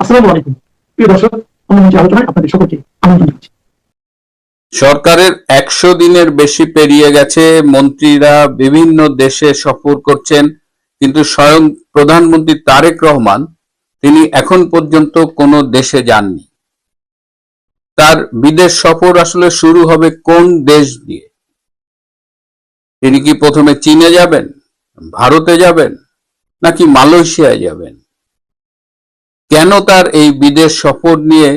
আসসালামু আলাইকুম প্রিয় দর্শক, অন্যমঞ্চে আলোচনায় আপনাদের সকলকে আমন্ত্রণ জানাচ্ছি। সরকারের 100 দিনের বেশি পেরিয়ে গেছে, মন্ত্রীরা বিভিন্ন দেশে সফর করছেন, কিন্তু স্বয়ং প্রধানমন্ত্রী তারেক রহমান তিনি এখন পর্যন্ত কোনো দেশে যাননি। তার বিদেশ সফর আসলে শুরু হবে কোন দেশ দিয়ে? তিনি কি প্রথমে চীনে যাবেন, ভারতে যাবেন, নাকি মালয়েশিয়ায় যাবেন? কেন তার এই বিদেশ সফর নিয়ে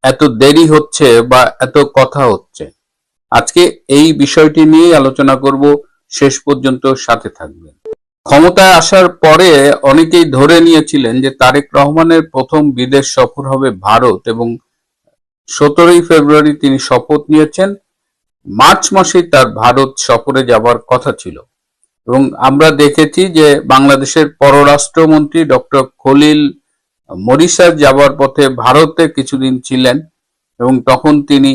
এত দেরি হচ্ছে বা এত কথা হচ্ছে? আজকে এই বিষয়টি নিয়ে আলোচনা করব, শেষ পর্যন্ত সাথে থাকবেন। ক্ষমতায় আসার পরে অনেকেই ধরে নিয়েছিলেন যে তারেক রহমানের প্রথম বিদেশ সফর হবে ভারত, এবং 17ই ফেব্রুয়ারি তিনি শপথ নিয়েছেন। মার্চ মাসেই তার ভারত সফরে যাবার কথা ছিল, এবং আমরা দেখেছি যে বাংলাদেশের পররাষ্ট্রমন্ত্রী ডক্টর খলিল মরিশাস যাবার পথে ভারতে কিছুদিন ছিলেন, এবং তখন তিনি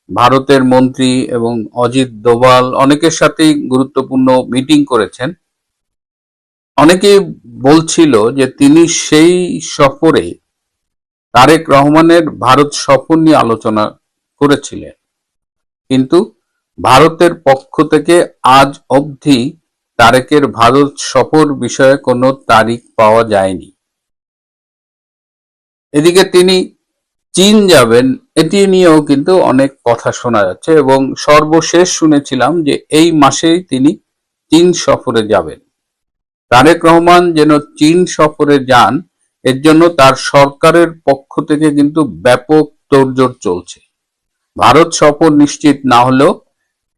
ভারতের মন্ত্রী এবং অজিত দোভাল অনেকের সাথেই গুরুত্বপূর্ণ মিটিং করেছেন। অনেকেই বলছিল যে তিনি সেই সফরে তারেক রহমানের ভারত সফর নিয়ে আলোচনা করেছিলেন, কিন্তু ভারতের পক্ষ থেকে আজ অবধি তারেকের ভারত সফর বিষয়ে কোনো তারিখ পাওয়া যায়নি। এদিকে তিনি চীন যাবেন, এটি নিয়েও কিন্তু অনেক কথা শোনা যাচ্ছে, এবং সর্বশেষ শুনেছিলাম যে এই মাসেই তিনি চীন সফরে যাবেন। তারেক রহমান যেন চীন সফরে যান, এর জন্য তার সরকারের পক্ষ থেকে কিন্তু ব্যাপক তোড়জোড় চলছে। ভারত সফর নিশ্চিত না হলেও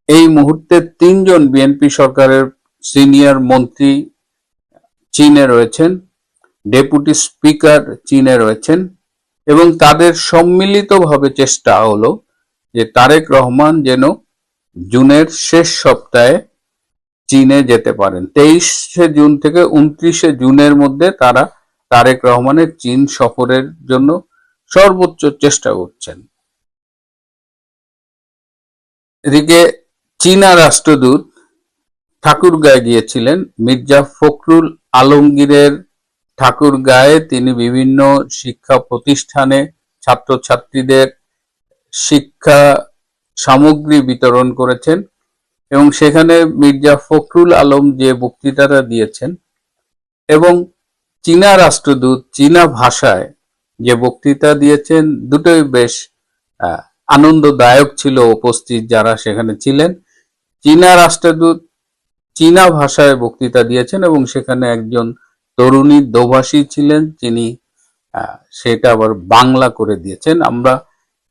এই মুহূর্তে 3 জন বিএনপি সরকারের সিনিয়র মন্ত্রী চীনে রয়েছেন, ডেপুটি স্পিকার চীনে রয়েছেন, এবং তাদের সম্মিলিতভাবে চেষ্টা হলো যে তারেক রহমান যেন জুনের শেষ সপ্তাহে চীনে যেতে পারেন। 23শে জুন থেকে 29শে জুনের মধ্যে তারা তারেক রহমানের চীন সফরের জন্য সর্বোচ্চ চেষ্টা করছেন। এদিকে চীনা রাষ্ট্রদূত ঠাকুরগাঁয়ে গিয়েছিলেন। মির্জা ফখরুল আলমগীরের ঠাকুরগাঁয়ে তিনি বিভিন্ন শিক্ষা প্রতিষ্ঠানে ছাত্রছাত্রীদের শিক্ষা সামগ্রী বিতরণ করেছেন, এবং সেখানে মির্জা ফখরুল আলম যে বক্তৃতাটা দিয়েছেন, এবং চীনা রাষ্ট্রদূত চীনা ভাষায় যে বক্তৃতা দিয়েছেন, দুটোই বেশ আনন্দদায়ক ছিল উপস্থিত যারা সেখানে ছিলেন। চীনা রাষ্ট্রদূত চীনা ভাষায় বক্তৃতা দিয়েছেন, এবং সেখানে একজন তরুণী দোভাষী ছিলেন, যিনি সেটা আবার বাংলা করে দিয়েছেন। আমরা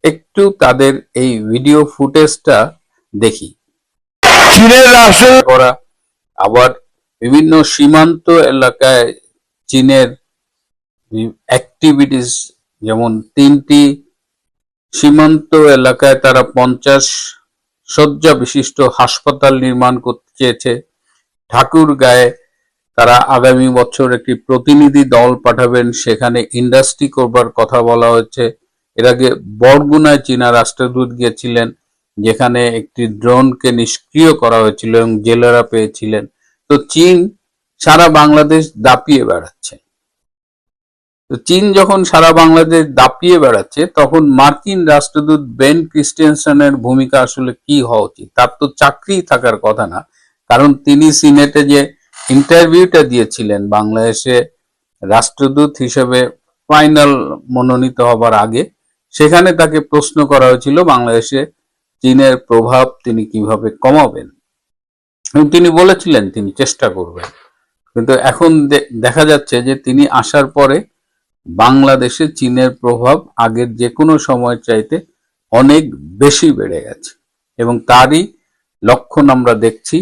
একটু তাদের এই ভিডিও ফুটেজটা দেখি। চীনের রাষ্ট্র করা, আবার বিভিন্ন সীমান্ত এলাকায় চীনের অ্যাক্টিভিটিস, যেমন 3টি সীমান্ত এলাকায় তারা 50 শয্যা বিশিষ্ট হাসপাতাল নির্মাণ করতে চেয়েছে। ঠাকুরগাঁয়ে তারা আগামী বছর একটি প্রতিনিধি দল পাঠাবেন, সেখানে ইন্ডাস্ট্রি করবার কথা বলা হয়েছে। এর আগে বরগুনায় চীনা রাষ্ট্রদূত গিয়েছিলেন, যেখানে একটি ড্রোনকে নিষ্ক্রিয় করা হয়েছিল এবং জেলেরা পেয়েছিলেন। তো চীন সারা বাংলাদেশ দাপিয়ে বেড়াচ্ছে। তো চীন যখন সারা বাংলাদেশ দাপিয়ে বেড়াচ্ছে, তখন মার্কিন রাষ্ট্রদূত বেন ক্রিস্টেনসনের ভূমিকা আসলে কি হওয়া উচিত? তার তো চাকরি থাকার কথা না, কারণ তিনি সিনেটে যে ইন্টারভিউটা দিয়েছিলেন বাংলাদেশে রাষ্ট্রদূত হিসেবে ফাইনাল মনোনীত হবার আগে, সেখানে তাকে প্রশ্ন করা হয়েছিল বাংলাদেশে চীনের প্রভাব তিনি কিভাবে কমাবেন, এবং তিনি বলেছিলেন তিনি চেষ্টা করবেন। কিন্তু এখন দেখা যাচ্ছে যে তিনি আসার পরে বাংলাদেশে চীনের প্রভাব আগের যে কোনো সময় চাইতে অনেক বেশি বেড়ে গেছে, এবং তারই লক্ষণ আমরা দেখছি।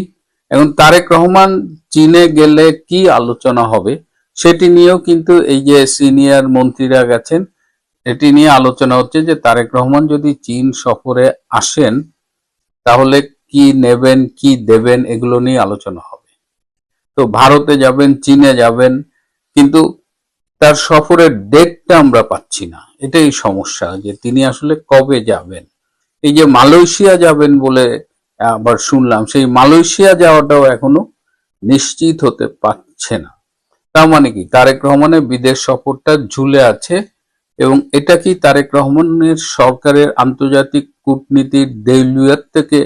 এবং তারেক রহমান চীনে গেলে কি আলোচনা হবে সেটি নিয়েও কিন্তু এই যে সিনিয়র মন্ত্রীরা গেছেন, এটি নিয়ে আলোচনা হচ্ছে যে তারেক রহমান যদি চীন সফরে আসেন তাহলে কি নেবেন কি দেবেন এগুলো নিয়ে আলোচনা হবে। তো ভারতে যাবেন, চীনে যাবেন, কিন্তু তার সফরের ডেটটা আমরা পাচ্ছি না। এটাই সমস্যা, যে তিনি আসলে কবে যাবেন। এই যে মালয়েশিয়া যাবেন বলে আবার শুনলাম, সেই মালয়েশিয়া যাওয়াটাও এখনো নিশ্চিত হতে পারছে না। তার মানে কি তারেক রহমানের বিদেশ সফরটা ঝুলে আছে এবং এটা কি তারেক রহমানের সরকারের আন্তর্জাতিক কূটনীতির দেউলিয়ত থেকে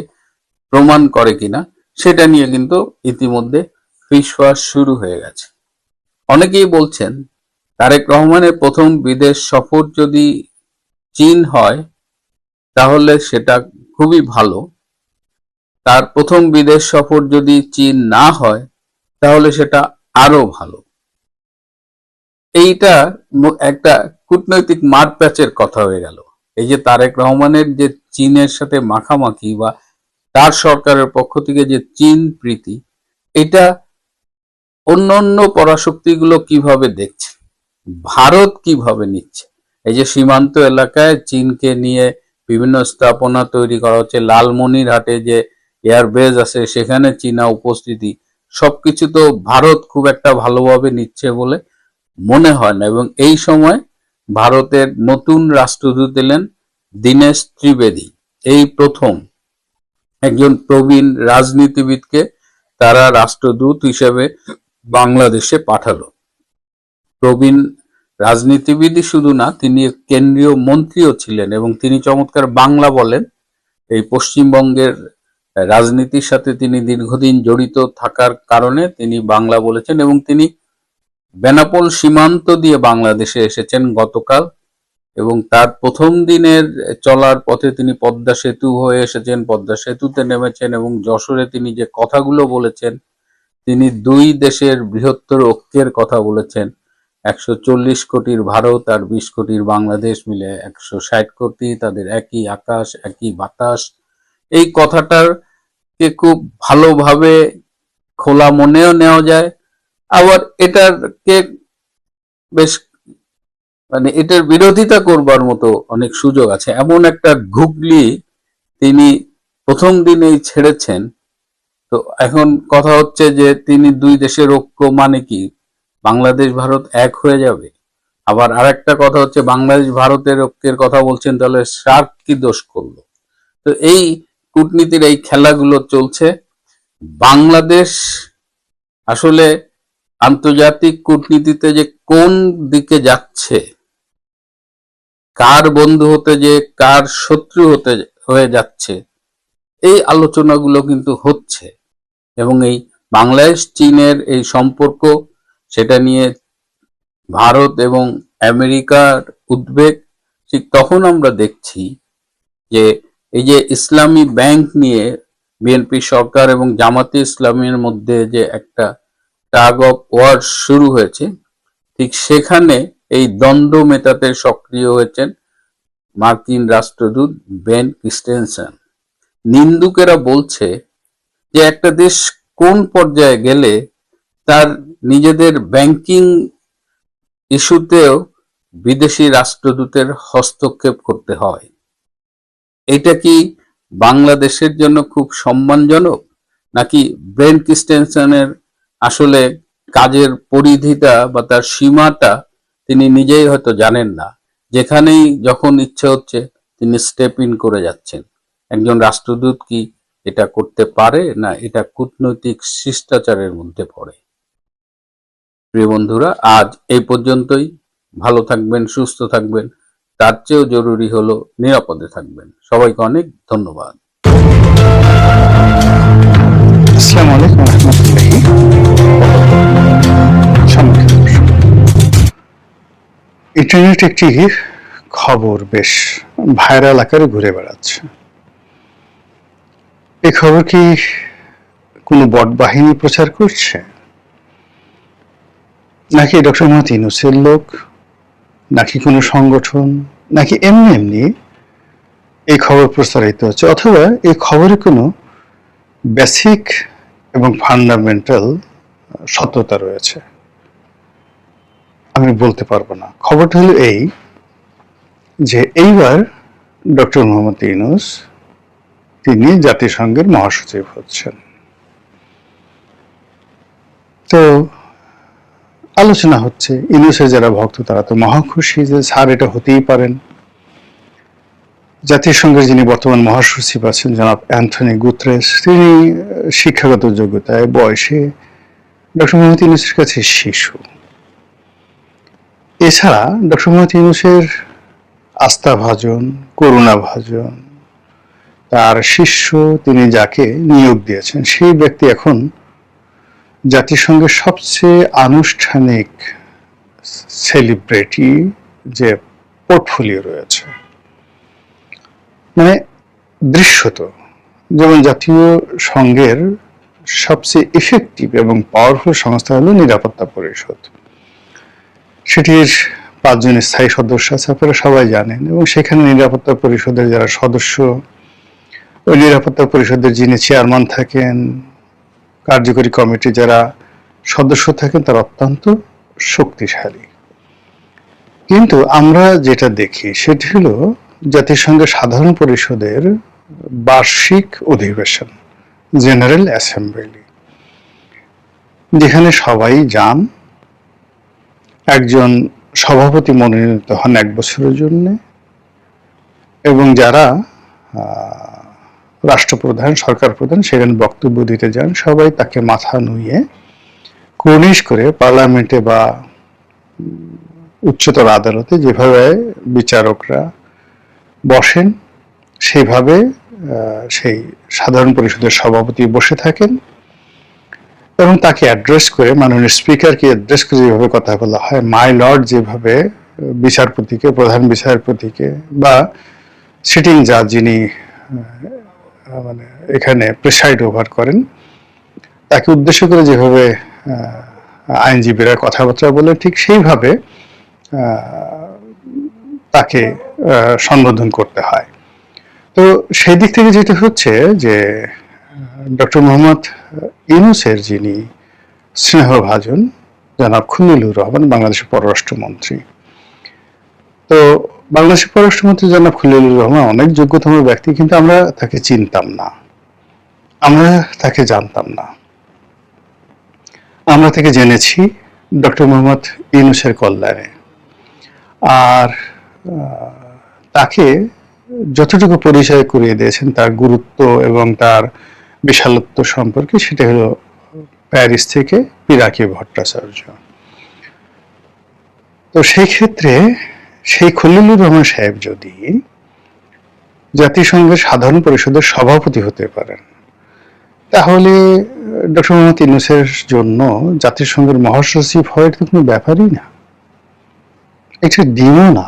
প্রমাণ করে কিনা সেটা নিয়ে কিন্তু ইতিমধ্যে ফিসফাস শুরু হয়ে গেছে। অনেকেই বলছেন তারেক রহমানের প্রথম বিদেশ সফর যদি চীন হয় তাহলে সেটা খুবই ভালো, তার প্রথম বিদেশ সফর যদি চীন না হয় তাহলে সেটা আরো ভালো। এইটা একটা কূটনৈতিক মারপ্যাচের কথা হয়ে গেল। এই যে তারেক রহমানের যে চীনের সাথে মাখামাখি বা তার সরকারের পক্ষ থেকে যে চীন প্রীতি, এটা অন্যান্য পরাশক্তিগুলো কিভাবে দেখছে, ভারত কিভাবে নিচ্ছে। এই যে সীমান্ত এলাকায় চীনকে নিয়ে বিভিন্ন স্থাপনা তৈরি করা হচ্ছে, লালমনিরহাটে যে এয়ারবেস আছে সেখানে চীনা উপস্থিতি, সবকিছু তো ভারত খুব একটা ভালোভাবে নিচ্ছে বলে মনে হয় না। এবং এই সময় ভারতের নতুন রাষ্ট্রদূত এলেন দীনেশ ত্রিবেদী। এই প্রথম একজন প্রবীণ রাজনীতিবিদকে তারা রাষ্ট্রদূত হিসেবে বাংলাদেশে পাঠালো। প্রবীণ রাজনীতিবিদই শুধু না, তিনি কেন্দ্রীয় মন্ত্রীও ছিলেন এবং তিনি চমৎকার বাংলা বলেন। এই পশ্চিমবঙ্গের রাজনীতির সাথে তিনি দীর্ঘদিন জড়িত থাকার কারণে তিনি বাংলা বলেছেন এবং তিনি বেনাপোল সীমান্ত দিয়ে বাংলাদেশে এসেছেন গতকাল এবং তার প্রথম দিনের চলার পথে তিনি পদ্মা সেতু হয়ে এসেছেন, পদ্মা সেতুতে নেমেছেন এবং যশোরে তিনি যে কথাগুলো বলেছেন, তিনি দুই দেশের বৃহত্তর ঐক্যের কথা বলেছেন। 140 কোটির ভারত আর 20 কোটির বাংলাদেশ মিলে 160 কোটি, তাদের একই আকাশ একই বাতাস। এই কথাটাকে খুব ভালোভাবে খোলা মনেও নেওয়া যায়, আবার এটাকে বেশ এটার বিরোধিতা করবার মতো অনেক সুযোগ আছে। এমন একটা ঘুগলি তিনি প্রথম দিনেই ছেড়েছেন। তো এখন কথা হচ্ছে যে তিনি দুই দেশের ঐক্য মানে কি, বাংলাদেশ ভারত এক হয়ে যাবে। আবার আরেকটা কথা হচ্ছে বাংলাদেশ ভারতের ঐক্যের কথা বলছেন, তাহলে সার্ক কি দোষ করলো? তো এই কূটনীতির এই খেলাগুলো চলছে। বাংলাদেশ আসলে আন্তর্জাতিক কূটনীতিতে যে কোন দিকে যাচ্ছে, কার বন্ধু হতে যে কার শত্রু হয়ে যাচ্ছে, এই আলোচনাগুলো কিন্তু হচ্ছে। এবং এই বাংলাদেশ চীনের এই সম্পর্ক, সেটা নিয়ে ভারত এবং আমেরিকার উদ্বেগ, ঠিক তখন আমরা দেখছি যে এই যে ইসলামী ব্যাংক নিয়ে বিএনপি সরকার এবং জামাতে ইসলামের মধ্যে যে একটা টাগ অফ ওয়ার শুরু হয়েছে, ঠিক সেখানে এই দ্বন্দ্ব মেটাতে সক্রিয় হয়েছেন মার্কিন রাষ্ট্রদূত বেন ক্রিস্টেনসেন। নিন্দুকেরা বলছে যে একটা দেশ কোন পর্যায়ে গেলে তার নিজেদের ব্যাংকিং ইস্যুতেও বিদেশি রাষ্ট্রদূতের হস্তক্ষেপ করতে হয়। এটা কি বাংলাদেশের জন্য খুব সম্মানজনক, নাকি বেন ক্রিস্টেনসেনের আসলে কাজের পরিধিটা বা তার সীমাটা তিনি নিজেই হয়তো জানেন না, যেখানেই যখন ইচ্ছে হচ্ছে তিনি স্টেপ ইন করে যাচ্ছেন? একজন রাষ্ট্রদূত কি এটা করতে পারে, না এটা কূটনৈতিক শিষ্টাচারের মধ্যে পড়ে? প্রিয় বন্ধুরা, আজ এই পর্যন্তই। ভালো থাকবেন, সুস্থ থাকবেন, তার চেয়েও জরুরি হলো নিরাপদে থাকবেন। সবাইকে অনেক ধন্যবাদ। আসসালামু আলাইকুম রহমতুল্লাহি। ইন্টারনেট একটি খবর বেশ ভাইরাল আকারে ঘুরে বেড়াচ্ছে। এই খবর কি কোনো বট বাহিনী প্রচার করছে, নাকি ডক্টর মোহাম্মদ ইউনূসের লোক, নাকি কোনো সংগঠন, নাকি এমনি এমনি এই খবর প্রচারিত হচ্ছে, অথবা এই খবরে কোনো বেসিক এবং ফান্ডামেন্টাল সত্যতা রয়েছে? আমি বলতে পারবো না। খবরটা হলো এই যে এইবার ডক্টর মোহাম্মদ ইউনূস তিনি জাতিসংঘের মহাসচিব হচ্ছেন। তো আলোচনা হচ্ছে, ইউনূসের যারা ভক্ত তারা তো মহা খুশি যে স্যার এটা হতেই পারেন। জাতিসংঘের যিনি বর্তমান মহাসচিব আছেন জনাব অ্যান্থনি গুতেরেস, তিনি শিক্ষাগত যোগ্যতায় বয়সে ডক্টর মোহাম্মদ ইউনূসের কাছে শিশু। এছাড়া ডক্টর মোহাম্মদ ইউনূসের আস্থাভাজন, করুণাভাজন, তার শিষ্য, তিনি যাকে নিয়োগ দিয়েছেন সেই ব্যক্তি এখন জাতিসংঘের সবচেয়ে আনুষ্ঠানিক সেলিব্রিটি যে পোর্টফোলিও রয়েছে, মানে দৃশ্যত যেমন জাতীয় সংঘের সবচেয়ে ইফেক্টিভ এবং পাওয়ারফুল সংস্থা হলো নিরাপত্তা পরিষদ। সেটির 5 জন স্থায়ী সদস্য আছে, আপনারা সবাই জানেন, এবং সেখানে নিরাপত্তা পরিষদের যারা সদস্য, ওই নিরাপত্তা পরিষদের যিনি চেয়ারম্যান থাকেন, কার্যকরী কমিটি যারা সদস্য থাকেন, তারা অত্যন্ত শক্তিশালী। কিন্তু আমরা যেটা দেখি সেটি হলো জাতিসংঘের সাধারণ পরিষদের বার্ষিক অধিবেশন, জেনারেল অ্যাসেম্বলি, যেখানে সবাই যান। একজন সভাপতি মনোনীত হন 1 বছরের জন্য, এবং যারা রাষ্ট্রপ্রধান, সরকার প্রধান সেখানে বক্তব্য দিতে যান, সবাই তাকে মাথা নুইয়ে কুর্নিশ করে পার্লামেন্টে বা উচ্চতর আদালতে যেভাবে বিচারকরা বসেন সেইভাবে সেই সাধারণ পরিষদের সভাপতি বসে থাকেন, এবং তাকে অ্যাড্রেস করে, মাননীয় স্পিকারকে অ্যাড্রেস করে যেভাবে কথা বলা হয়, মাই লর্ড যেভাবে বিচারপতিকে, প্রধান বিচারপতিকে বা সিটিং জাজ যিনি মানে এখানে প্রেসাইড ওভার করেন, তাকে উদ্দেশ্য করে যেভাবে আইনজীবীরা কথাবার্তা বলে, ঠিক সেইভাবে তাকে সম্বোধন করতে হয়। তো সেই দিক থেকে যেটা হচ্ছে যে ডক্টর মোহাম্মদ ইউনূসের যিনি স্নেহভাজন জনাব খলিলুর রহমান, বাংলাদেশের পররাষ্ট্রমন্ত্রী, তো বাংলাদেশের পররাষ্ট্রমন্ত্রী জনাব খলিলুর রহমান অনেক যোগ্যতম ব্যক্তি, কিন্তু আমরা তাকে চিনতাম না, আমরা তাকে জানতাম না। আমরা তাকে জেনেছি ডক্টর মোহাম্মদ ইউনূসের কল্যাণে, আর তাকে যতটুকু পরিচয় করিয়ে দিয়েছেন তার গুরুত্ব এবং তার বিশালত্ব সম্পর্কে, সেটা হলো প্যারিস থেকে পিনাকি ভট্টাচার্য। তো সেই ক্ষেত্রে সেই খলিলুর রহমান সাহেব যদি জাতিসংঘের সাধারণ পরিষদের সভাপতি হতে পারেন, তাহলে ডক্টর মোহাম্মদ ইউনূসের জন্য জাতিসংঘের মহাসচিব হওয়ার তো কোনো ব্যাপারই না। এটা ডিমও না,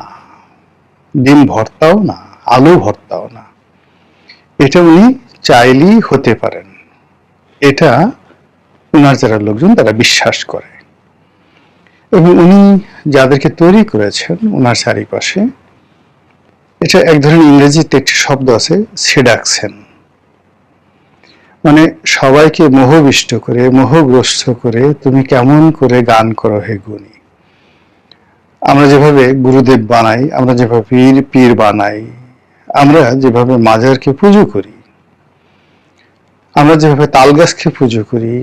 ডিম ভর্তাও না, আলু ভর্তাও না, এটা উনি চাইলেই হতে পারেন। এটা ওনার যারা লোকজন তারা বিশ্বাস করে, এবং উনি যাদেরকে তৈরি করেছেন ওনার চারিপাশে, এটা এক ধরনের ইংরেজিতে একটি শব্দ আছে, সেডাকশন, মানে সবাইকে মোহবিষ্ট করে, মোহগ্রস্ত করে তুমি কেমন করে গান করো হে গুণী। আমরা যেভাবে গুরুদেব বানাই, আমরা যেভাবে পীর বানাই, আমরা যেভাবে মাজারকে পুজো করি, আমরা যেভাবে তাল গাছকে পুজো করি,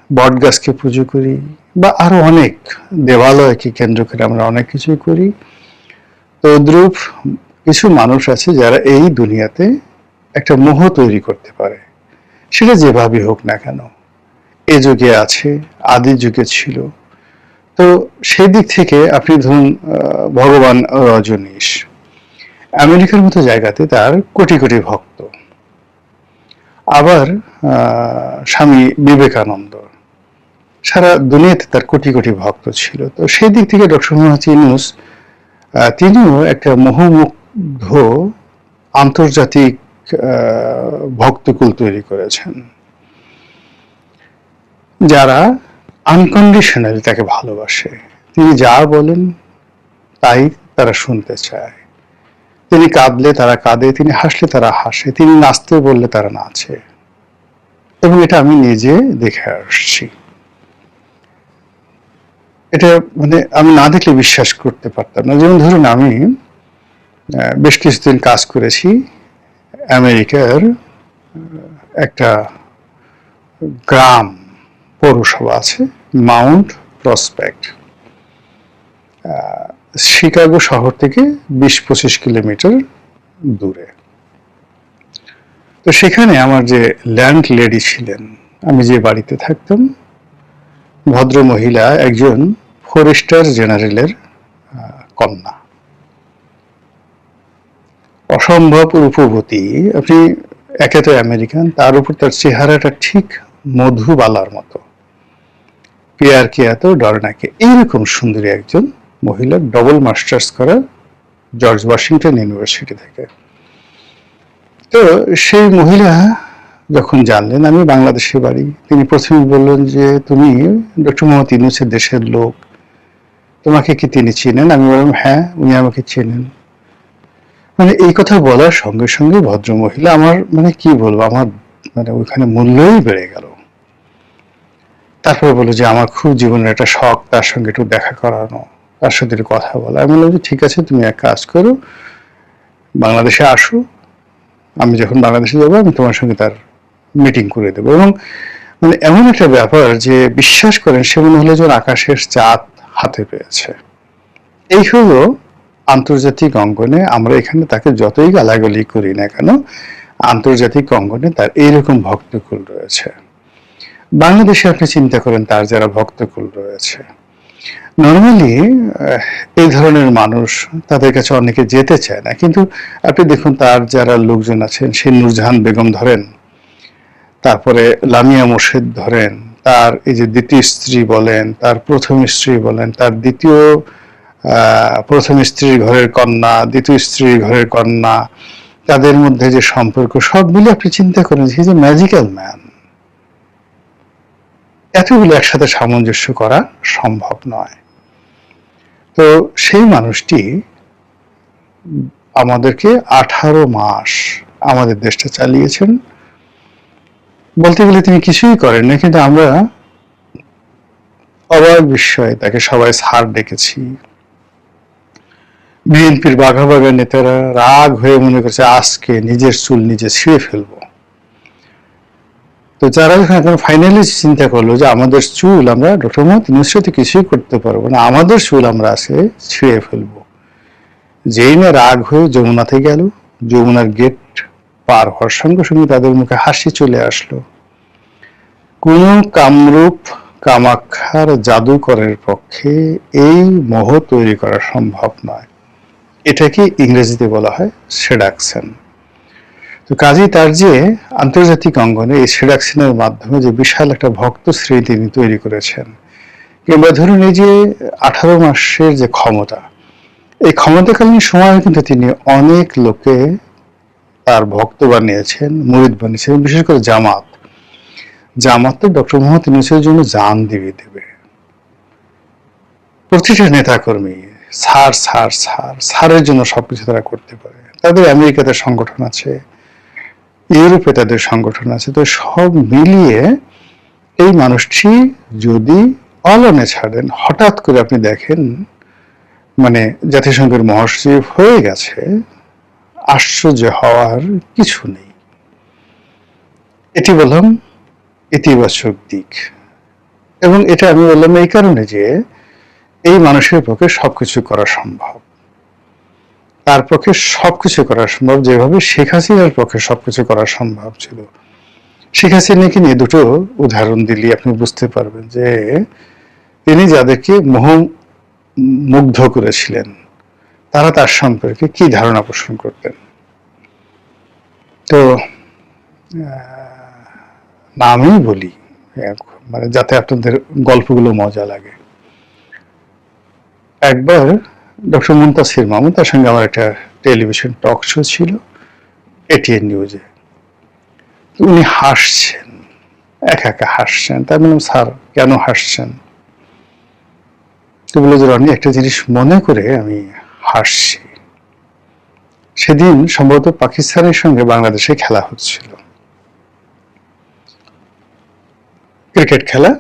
বট গাছকে পুজো করি, বা আরো অনেক দেবালয়কে কেন্দ্র করে আমরা অনেক কিছুই করি, তদ্রূপ কিছু মানুষ আছে যারা এই দুনিয়াতে একটা মোহ তৈরি করতে পারে, সেটা যেভাবে হোক না কেন, এ যুগে আছে, আদি যুগে ছিল। তো সেই দিক থেকে আপনি ধরুন ভগবান রজনীশ, আমেরিকার মতো জায়গাতে তার কোটি কোটি ভক্ত, আবার স্বামী বিবেকানন্দ, সারা দুনিয়াতে তার কোটি কোটি ভক্ত ছিল। তো সেই দিক থেকে ডক্টর মোহাম্মদ ইউনূস তিনিও একটা মোহমুগ্ধ আন্তর্জাতিক ভক্তকুল তৈরি করেছেন, যারা আনকন্ডিশনালি তাকে ভালোবাসে। তিনি যা বলেন তাই তারা শুনতে চায়, তিনি কাঁদলে তারা কাঁদে, তিনি হাসলে তারা হাসে, তিনি নাচতে বললে তারা নাচে, এবং এটা আমি নিজে দেখে আসছি। এটা মানে আমি না দেখলে বিশ্বাস করতে পারতাম না। যেমন ধরুন, আমি বেশ কিছুদিন কাজ করেছি আমেরিকার একটা গ্রাম পৌরসভা আছে, মাউন্ট প্রসপেক্ট, শিকাগো শহর থেকে 20-25 কিলোমিটার দূরে। তো সেখানে আমার যে ল্যান্ড লেডি ছিলেন, আমি যে বাড়িতে থাকতাম, ভদ্র মহিলা একজন ফরেস্টার জেনারেলের কন্যা, অসম্ভব রূপবতী। আপনি একে তো আমেরিকান, তার উপর তার চেহারাটা ঠিক মধুবালার মতো, পিয়ার কিয়া তো ডরনাকে, এইরকম সুন্দরী একজন মহিলা, ডবল মাস্টার্স করা জর্জ ওয়াশিংটন ইউনিভার্সিটি থেকে। তো সেই মহিলা যখন জানলেন আমি বাংলাদেশে বাড়ি, তিনি প্রথমে বললেন যে তুমি ডক্টর মোহাম্মদ ইউনূসের দেশের লোক, তোমাকে কি তিনি চেনেন? আমি বললাম হ্যাঁ, উনি আমাকে চেনেন। মানে এই কথা বলার সঙ্গে সঙ্গে ভদ্র মহিলা, আমার মানে কি বলবো, আমার মানে ওইখানে মূল্যই বেড়ে গেল। তারপরে বললো যে আমার খুব জীবনের একটা শখ তার সঙ্গে একটু দেখা করানো, তার সাথে একটু কথা বলা। আমি বললাম যে ঠিক আছে, তুমি এক কাজ করো, বাংলাদেশে আসো, আমি যখন বাংলাদেশে যাবো আমি তোমার সঙ্গে তার মিটিং করে দেবো। এবং মানে এমন একটা ব্যাপার যে বিশ্বাস করেন, সে মনে হলো যেন আকাশের চাঁদ হাতে পেয়েছে। এই হলো আন্তর্জাতিক অঙ্গনে, আমরা এখানে তাকে যতই গালাগালি করি না কেন, আন্তর্জাতিক অঙ্গনে তার এইরকম ভক্তকুল রয়েছে। বাংলাদেশে আপনি চিন্তা করেন তার যারা ভক্তকুল রয়েছে, নর্মালি এই ধরনের মানুষ, তাদের কাছে অনেকে যেতে চায় না, কিন্তু আপনি দেখুন তার যারা লোকজন আছেন, সেই নূরজাহান বেগম ধরেন, তারপরে লামিয়া মোর্শেদ ধরেন, তার এই যে দ্বিতীয় স্ত্রী বলেন, তার প্রথম স্ত্রী বলেন, তার প্রথম স্ত্রীর ঘরের কন্যা, দ্বিতীয় স্ত্রীর ঘরের কন্যা, তাদের মধ্যে যে সম্পর্ক, সব মিলে আপনি চিন্তা করেন যে যে ম্যাজিক্যাল ম্যান, এতগুলো একসাথে সামঞ্জস্য করা সম্ভব নয়। তো সেই মানুষটি আমাদেরকে 18 মাস আমাদের দেশটা চালিয়েছেন। বলতে গেলে তিনি কিছুই করেন না, কিন্তু আমরা অবাক বিস্ময়ে তাকে সবাই স্যার ডেকেছি। বিএনপির বাঘা বাঘা নেতারা রাগ হয়ে মনে করছে আজকে নিজের চুল নিজে ছিঁড়ে ফেলবো। তো যারা এখন ফাইনালি চিন্তা করলো যে আমাদের চুল, আমরা ডক্টর মোহাম্মদ ইউনূসের সাথে কিছুই করতে পারবো না, আমাদের চুল আমরা আজকে ছিঁড়ে ফেলবো। যেই না রাগ হয়ে যমুনাতে গেল, যমুনার গেট পার হওয়ার সঙ্গে সঙ্গে তাদের মুখে হাসি চলে আসলো। কোন কামরূপ কামাখ্যার জাদুকরের পক্ষে এই মোহ তৈরি করা সম্ভব নয়। এটাকে ইংরেজিতে বলা হয় সেডাকশন। তো কাজেই তার যে আন্তর্জাতিক অঙ্গনে এই সেডাকশনের মাধ্যমে যে বিশাল একটা ভক্ত শ্রেণী তিনি তৈরি করেছেন, কিংবা ধরুন এই যে 18 মাসের যে ক্ষমতা, এই ক্ষমতাকালীন সময়ে কিন্তু তিনি অনেক লোকে তার ভক্ত বানিয়েছেন, মুরিদ বানিয়েছেন। বিশেষ করে জামাত তো ডক্টর মোহাম্মদ ইউনূসের জন্য জান দেবে। প্রতিটা নেতাকর্মী সারের জন্য সবকিছু তারা করতে পারে। তাদের আমেরিকাতে সংগঠন আছে, ইউরোপে তাদের সংগঠন আছে। তো সব মিলিয়ে এই মানুষটি যদি অলনে ছাড়েন, হঠাৎ করে আপনি দেখেন মানে জাতিসংঘের মহাসচিব হয়ে গেছে, আশ্চর্য হওয়ার কিছু নেই। এটি বললাম ইতিবাচক দিক। এবং এটা আমি বললাম এই কারণে যে এই মানুষের পক্ষে সবকিছু করা সম্ভব, তার পক্ষে সবকিছু করা সম্ভব যেভাবে শেখ হাসিনার পক্ষে সবকিছু করা সম্ভব ছিল। শেখ হাসিনাকে নিয়ে দুটো উদাহরণ দিলে আপনি বুঝতে পারবেন যে তিনি যাদেরকে মুগ্ধ করেছিলেন, তারা তার সম্পর্কে কি ধারণা পোষণ করতেন। তো নামই বলি মানে যাতে আপনাদের গল্পগুলো মজা লাগে। একবার ডক্টর মুনতাসির মামুন, তার সঙ্গে আমার একটা টেলিভিশন টক শো ছিল এটিএন নিউজে। উনি হাসছেন, একা হাসছেন। তাই বললাম স্যার কেন হাসছেন? তো বলে যে রনি, একটা জিনিস মনে করে আমি হাসছি। সেদিন সম্ভবত পাকিস্তানের সঙ্গে বাংলাদেশে খেলা হচ্ছিল, ক্রিকেট খেলা।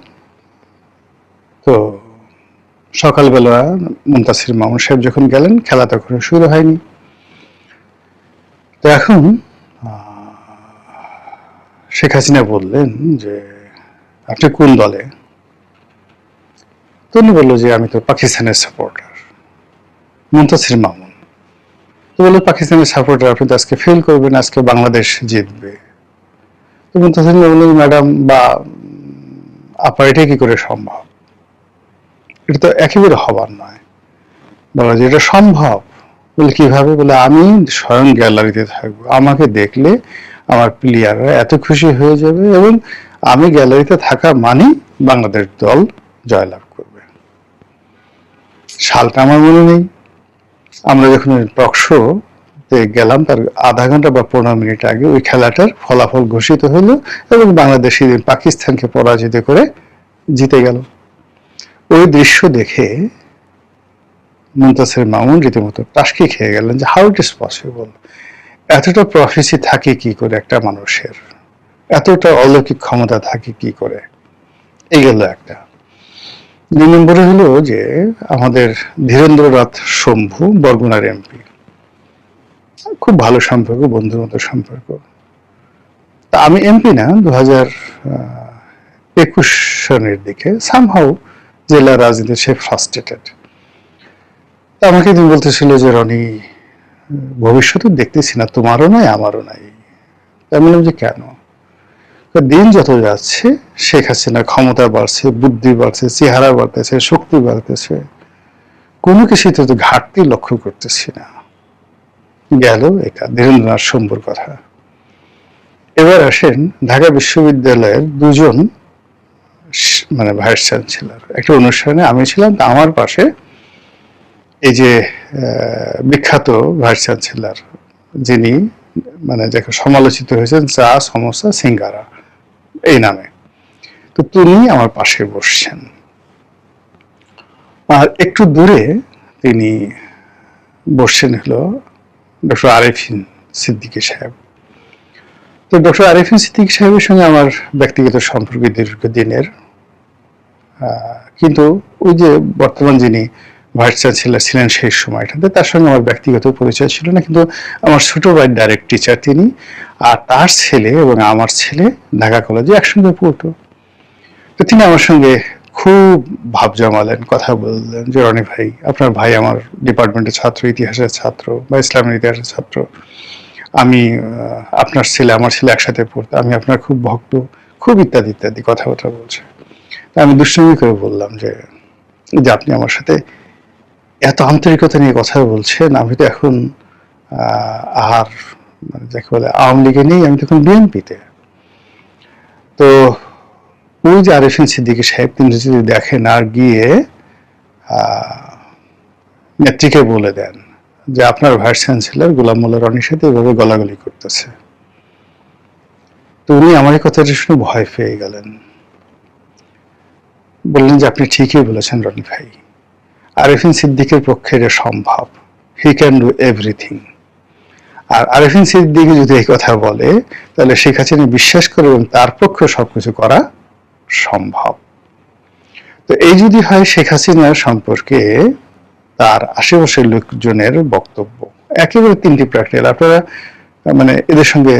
তো সকালবেলা মুনতাসির মামুন সাহেব যখন গেলেন, খেলা তখন শুরু হয়নি। তো এখন শেখ হাসিনা বললেন যে আপনি কোন দলে? তো উনি বললো যে আমি তো পাকিস্তানের সাপোর্টার। মুনতাসির মামুন তো বললো পাকিস্তানের সাপোর্টার, আপনি তো আজকে ফেল করবেন, আজকে বাংলাদেশ জিতবে। তো মুনতাসির বললেন ম্যাডাম বা আপা, এটা কি করে সম্ভব? এটা তো একেবারে হবার নয়। বলা যে এটা সম্ভব। বলে কিভাবে? বলে আমি স্বয়ং গ্যালারিতে থাকবো, আমাকে দেখলে আমার প্লেয়াররা এত খুশি হয়ে যাবে এবং আমি গ্যালারিতে থাকা মানেই বাংলাদেশ দল জয়লাভ করবে। সালটা আমার মনে নেই। আমরা যখন টক শো গেলাম তার আধা ঘন্টা বা 15 মিনিট আগে ওই খেলাটার ফলাফল ঘোষিত হলো এবং বাংলাদেশ পাকিস্তানকে পরাজিত করে জিতে গেল। ওই দৃশ্য দেখে মুনতাসির মামুন রীতিমতো টাসকি খেয়ে গেলেন যে হাউ ইট ইজ পসিবল, এতটা প্রফেসি থাকে কি করে একটা মানুষের, এতটা অলৌকিক ক্ষমতা থাকে কি করে। এই গেল একটা। 2 নম্বরে হলো যে আমাদের ধীরেন্দ্রনাথ শম্ভু বরগুনার এমপি, খুব ভালো সম্পর্ক, বন্ধুর মতো সম্পর্ক। তা আমি এমপি না 2021 সনের দিকে সামহাউ জেলা রাজনীতি সে ফ্রাস্ট্রেটেড। তা আমাকে দিন বলতেছিল যে রনি ভবিষ্যতে দেখতেছি না, তোমারও নাই আমারও নাই। আমি বললাম যে কেন? দিন যত যাচ্ছে শেখ হাসিনা ক্ষমতা বাড়ছে, বুদ্ধি বাড়ছে, চেহারা বাড়তেছে, শক্তি বাড়তেছে, কোনো কিছুতে তো ঘাটতি লক্ষ্য করতেছি না। গেল এটা ধীরেন্দ্রনাথ শম্ভুর কথা। এবার আসেন ঢাকা বিশ্ববিদ্যালয়ের 2 জন মানে ভাইস চ্যান্সেলর একটা অনুষ্ঠানে আমি ছিলাম। আমার পাশে এই যে বিখ্যাত ভাইস চ্যান্সেলর যিনি মানে যাকে সমালোচিত হয়েছেন চা সমোসা সিঙ্গারা এই নামে, তো তিনি আমার পাশে বসছেন। আর একটু দূরে তিনি বসছেন হলো ডক্টর আরিফিন সিদ্দিকী সাহেব। তো ডক্টর আরিফিন সিদ্দিকী সাহেবের সঙ্গে আমার ব্যক্তিগত সম্পর্ক দীর্ঘদিনের, কিন্তু ওই যে বর্তমান যিনি ভাইস চ্যান্সেলর ছিলেন সেই সময়টাতে তার সঙ্গে আমার ব্যক্তিগত পরিচয় ছিল না, কিন্তু আমার ছোট ভাই ডাইরেক্ট টিচার তিনি, আর তার ছেলে এবং আমার ছেলে ঢাকা কলেজে একসঙ্গে পড়তো। তো তিনি আমার সঙ্গে খুব ভাব জমালেন, কথা বললেন যে রনি ভাই, আপনার ভাই আমার ডিপার্টমেন্টের ছাত্র, ইতিহাসের ছাত্র বা ইসলামের ইতিহাসের ছাত্র, আমি আপনার ছেলে আমার ছেলে একসাথে পড়তো, আমি আপনার খুব ভক্ত, খুব ইত্যাদি ইত্যাদি কথাবার্তা বলছে। আমি দুষ্টুমি করে বললাম যে আপনি আমার সাথে এত আন্তরিকতা নিয়ে কথা বলছেন, আমি তো এখন আর মানে যাকে বলে আওয়ামী লীগে নেই, আমি তখন বিএনপিতে। তো ওই যে আরিফিন সিদ্দিকী সাহেব তিনি যদি দেখেন আর গিয়ে নেত্রীকে বলে দেন যে আপনার ভাইস চ্যান্সেলর গোলাম মোল্লা রনির সাথে এভাবে গলাগলি করতেছে। তো উনি আমার এই কথাটা শুনে ভয় পেয়ে গেলেন, বললেন যে আপনি ঠিকই বলেছেন রনি ভাই, আরিফিন সিদ্দিকের পক্ষে এটা সম্ভব, হি ক্যান ডু এভরিথিং। আর আরিফিন সিদ্দিকী যদি এই কথা বলে তাহলে শেখ হাসিনা বিশ্বাস করে এবং তার পক্ষে সবকিছু করা সম্ভব। তো এই যদি হয় শেখ হাসিনার সম্পর্কে তার আশেপাশের লোকজনের বক্তব্য একেবারে 3টি প্র্যাকটিক্যাল, আপনারা মানে এদের সঙ্গে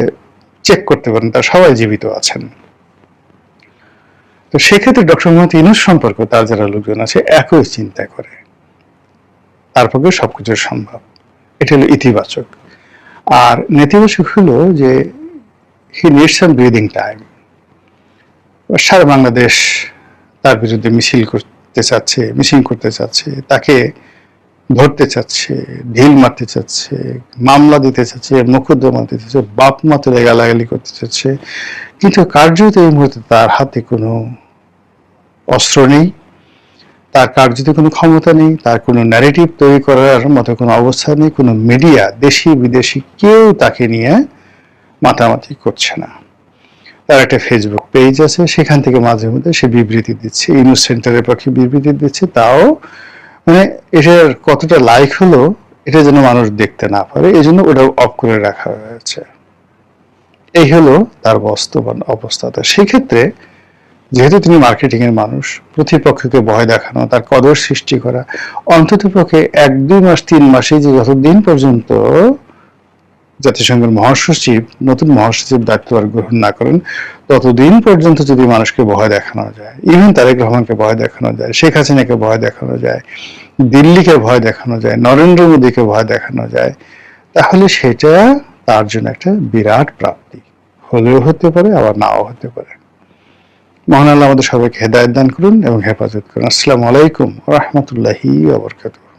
চেক করতে পারেন, তারা সবাই জীবিত আছেন। তো সেক্ষেত্রে ডক্টর মোহাম্মদ ইউনূস সম্পর্ক তার যারা লোকজন আছে একই চিন্তা করে, তার পক্ষে সবকিছু সম্ভব। এটা হলো ইতিবাচক। আর নেতিবাচক হলো যে he needs some breathing time. সারা বাংলাদেশ তার বিরুদ্ধে মিছিল করতে চাচ্ছে, তাকে ধরতে চাচ্ছে, ঢিল মারতে চাচ্ছে, মামলা দিতে চাচ্ছে, মোকদ্দমা দিতে চাচ্ছে, বাপ মা তুলে গালাগালি করতে চাচ্ছে, কিন্তু কার্যত এই মুহূর্তে তার হাতে কোনো অস্ত্র নেই, তার কার্যত কোনো ক্ষমতা নেই, তার কোনো ন্যারেটিভ তৈরি করার মতো কোনো অবস্থা নেই, কোনো মিডিয়া দেশি বিদেশি কেউ তাকে নিয়ে মাতামাতি করছে না। তার একটা ফেসবুক পেজ আছে, সেখান থেকে মাঝে মধ্যে সে বিবৃতি দিচ্ছে, ইউনূস সেন্টারের পক্ষে বিবৃতি দিচ্ছে, তাও মানে এটার কতটা লাইক হলো এটা যেন মানুষ দেখতে না পারে, এই জন্য ওটা অফ করে রাখা হয়েছে। এই হলো তার বাস্তবায়ন অবস্থা। তো সেই ক্ষেত্রে যেহেতু তিনি মার্কেটিং এর মানুষ, প্রতিপক্ষকে ভয় দেখানো, তার কদর সৃষ্টি করা, অন্তত পক্ষে 1-2 মাস 3 মাসে যে যতদিন পর্যন্ত জাতিসংঘের মহাসচিব নতুন মহাসচিব দায়িত্বভার গ্রহণ না করেন ততদিন পর্যন্ত যদি মানুষকে ভয় দেখানো যায়, ইভেন তারেক রহমানকে ভয় দেখানো যায়, শেখ হাসিনাকে ভয় দেখানো যায়, দিল্লিকে ভয় দেখানো যায়, নরেন্দ্র মোদীকে ভয় দেখানো যায়, তাহলে সেটা তার জন্য একটা বিরাট প্রাপ্তি, হলেও হতে পারে আবার নাও হতে পারে। মহান আল্লাহ আমাদের সবাইকে হেদায়েত দান করুন এবং হেফাজত করুন। আসসালামু আলাইকুম ওয়া রাহমাতুল্লাহি ওয়া বারাকাতুহু।